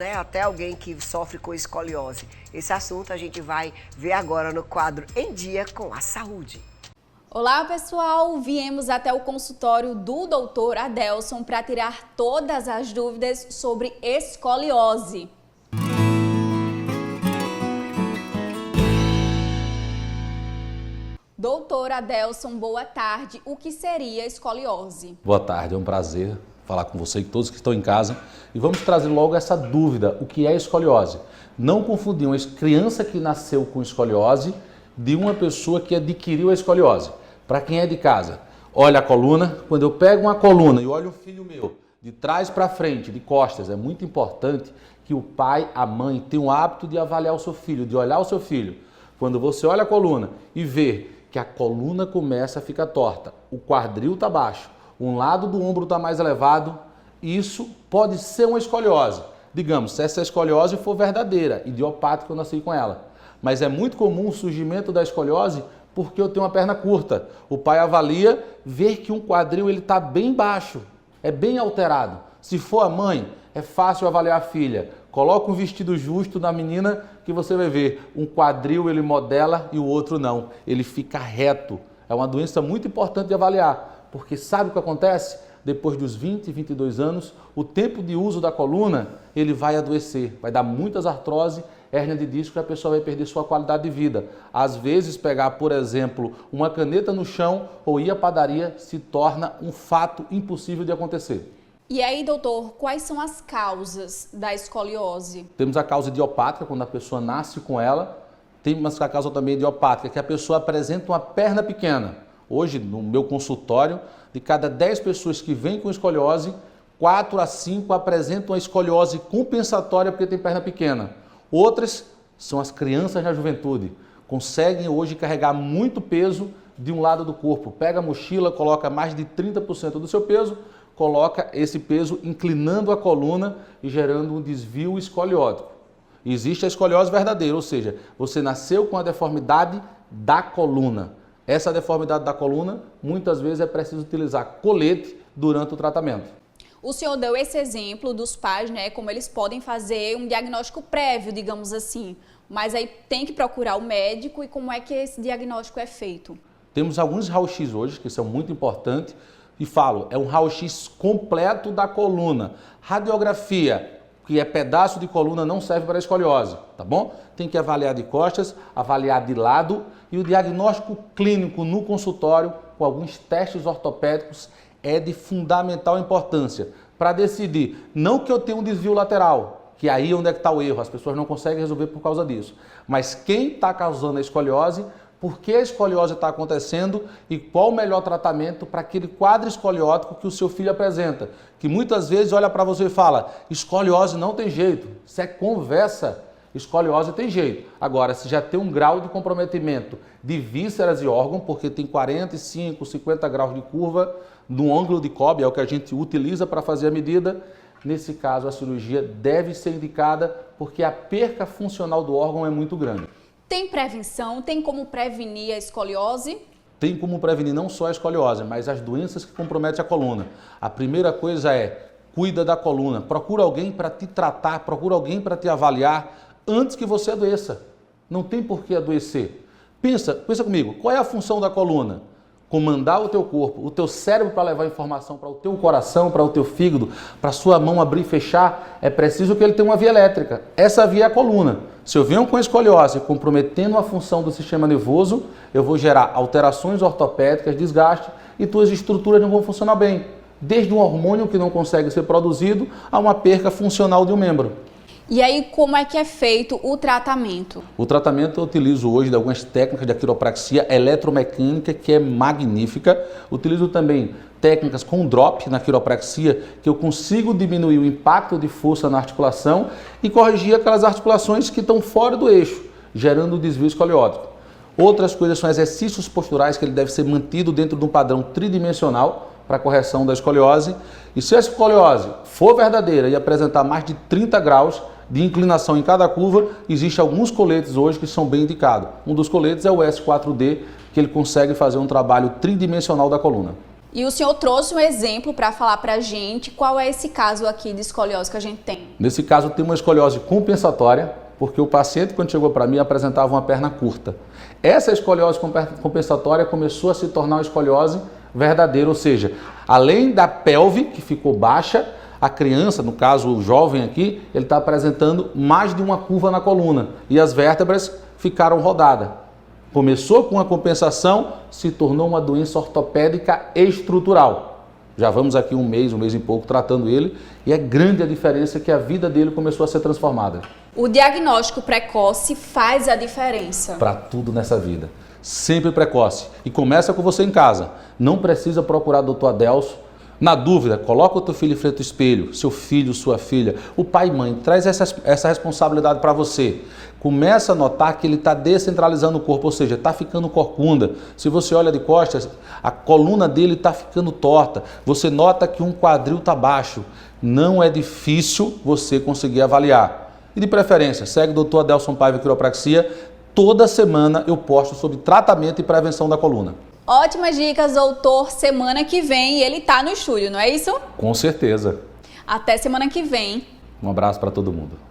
Né, até alguém que sofre com escoliose. Esse assunto a gente vai ver agora no quadro Em Dia com a Saúde. Olá pessoal, viemos até o consultório do Dr. Adelson para tirar todas as dúvidas sobre escoliose. Doutor Adelson, boa tarde. O que seria escoliose? Boa tarde, é um prazer falar com você e todos que estão em casa. E vamos trazer logo essa dúvida, o que é escoliose? Não confundir uma criança que nasceu com escoliose de uma pessoa que adquiriu a escoliose. Para quem é de casa, olha a coluna. Quando eu pego uma coluna e olho um filho meu, de trás para frente, de costas, é muito importante que o pai, a mãe, tenham o hábito de avaliar o seu filho, de olhar o seu filho. Quando você olha a coluna e vê que a coluna começa a ficar torta, o quadril está baixo, um lado do ombro está mais elevado, isso pode ser uma escoliose. Digamos, se essa escoliose for verdadeira, idiopática, eu nasci com ela. Mas é muito comum o surgimento da escoliose porque eu tenho uma perna curta. O pai avalia, vê que um quadril está bem baixo, é bem alterado. Se for a mãe, é fácil avaliar a filha. Coloca um vestido justo na menina que você vai ver. Um quadril ele modela e o outro não. Ele fica reto. É uma doença muito importante de avaliar. Porque sabe o que acontece? Depois dos 20, 22 anos, o tempo de uso da coluna, ele vai adoecer, vai dar muitas artrose, hérnia de disco e a pessoa vai perder sua qualidade de vida. Às vezes, pegar, por exemplo, uma caneta no chão ou ir à padaria se torna um fato impossível de acontecer. E aí, doutor, quais são as causas da escoliose? Temos a causa idiopática, quando a pessoa nasce com ela. Temos a causa também idiopática, que a pessoa apresenta uma perna pequena. Hoje, no meu consultório, de cada 10 pessoas que vêm com escoliose, 4 a 5 apresentam a escoliose compensatória porque tem perna pequena. Outras são as crianças na juventude. Conseguem hoje carregar muito peso de um lado do corpo. Pega a mochila, coloca mais de 30% do seu peso, coloca esse peso inclinando a coluna e gerando um desvio escoliótico. Existe a escoliose verdadeira, ou seja, você nasceu com a deformidade da coluna. Essa deformidade da coluna, muitas vezes é preciso utilizar colete durante o tratamento. O senhor deu esse exemplo dos pais, né, como eles podem fazer um diagnóstico prévio, digamos assim. Mas aí tem que procurar o médico e como é que esse diagnóstico é feito? Temos alguns raio-x hoje que são muito importantes e falo, é um raio-x completo da coluna. Radiografia, que é pedaço de coluna, não serve para escoliose, tá bom? Tem que avaliar de costas, avaliar de lado e o diagnóstico clínico no consultório com alguns testes ortopédicos é de fundamental importância para decidir, não que eu tenha um desvio lateral, que aí é onde é que está o erro, as pessoas não conseguem resolver por causa disso, mas quem está causando a escoliose, por que a escoliose está acontecendo e qual o melhor tratamento para aquele quadro escoliótico que o seu filho apresenta. Que muitas vezes olha para você e fala, escoliose não tem jeito, isso é conversa, escoliose tem jeito. Agora, se já tem um grau de comprometimento de vísceras e órgão, porque tem 45, 50 graus de curva no ângulo de Cobb, é o que a gente utiliza para fazer a medida, nesse caso a cirurgia deve ser indicada porque a perca funcional do órgão é muito grande. Tem prevenção? Tem como prevenir a escoliose? Tem como prevenir não só a escoliose, mas as doenças que comprometem a coluna. A primeira coisa é, cuida da coluna. Procura alguém para te tratar, procura alguém para te avaliar antes que você adoeça. Não tem por que adoecer. Pensa comigo, qual é a função da coluna? Comandar o teu corpo, o teu cérebro para levar informação para o teu coração, para o teu fígado, para a sua mão abrir e fechar, é preciso que ele tenha uma via elétrica. Essa via é a coluna. Se eu venho com escoliose comprometendo a função do sistema nervoso, eu vou gerar alterações ortopédicas, desgaste e tuas estruturas não vão funcionar bem. Desde um hormônio que não consegue ser produzido a uma perca funcional de um membro. E aí, como é que é feito o tratamento? O tratamento eu utilizo hoje de algumas técnicas de quiropraxia eletromecânica, que é magnífica. Utilizo também técnicas com drop na quiropraxia, que eu consigo diminuir o impacto de força na articulação e corrigir aquelas articulações que estão fora do eixo, gerando desvio escoliótico. Outras coisas são exercícios posturais, que ele deve ser mantido dentro de um padrão tridimensional para a correção da escoliose. E se a escoliose for verdadeira e apresentar mais de 30 graus, de inclinação em cada curva, existem alguns coletes hoje que são bem indicados. Um dos coletes é o S4D, que ele consegue fazer um trabalho tridimensional da coluna. E o senhor trouxe um exemplo para falar para a gente qual é esse caso aqui de escoliose que a gente tem. Nesse caso tem uma escoliose compensatória, porque o paciente quando chegou para mim apresentava uma perna curta. Essa escoliose compensatória começou a se tornar uma escoliose verdadeira, ou seja, além da pelve que ficou baixa, a criança, no caso o jovem aqui, ele está apresentando mais de uma curva na coluna e as vértebras ficaram rodadas. Começou com a compensação, se tornou uma doença ortopédica estrutural. Já vamos aqui um mês e pouco tratando ele e é grande a diferença que a vida dele começou a ser transformada. O diagnóstico precoce faz a diferença. Para tudo nessa vida. Sempre precoce. E começa com você em casa. Não precisa procurar Dr. Adelso. Na dúvida, coloca o teu filho em frente ao espelho, seu filho, sua filha, o pai e mãe, traz essa responsabilidade para você. Começa a notar que ele está descentralizando o corpo, ou seja, está ficando corcunda. Se você olha de costas, a coluna dele está ficando torta. Você nota que um quadril está baixo. Não é difícil você conseguir avaliar. E de preferência, segue o Dr. Adelson Paiva Quiropraxia. Toda semana eu posto sobre tratamento e prevenção da coluna. Ótimas dicas, doutor. Semana que vem ele tá no estúdio, não é isso? Com certeza. Até semana que vem. Um abraço para todo mundo.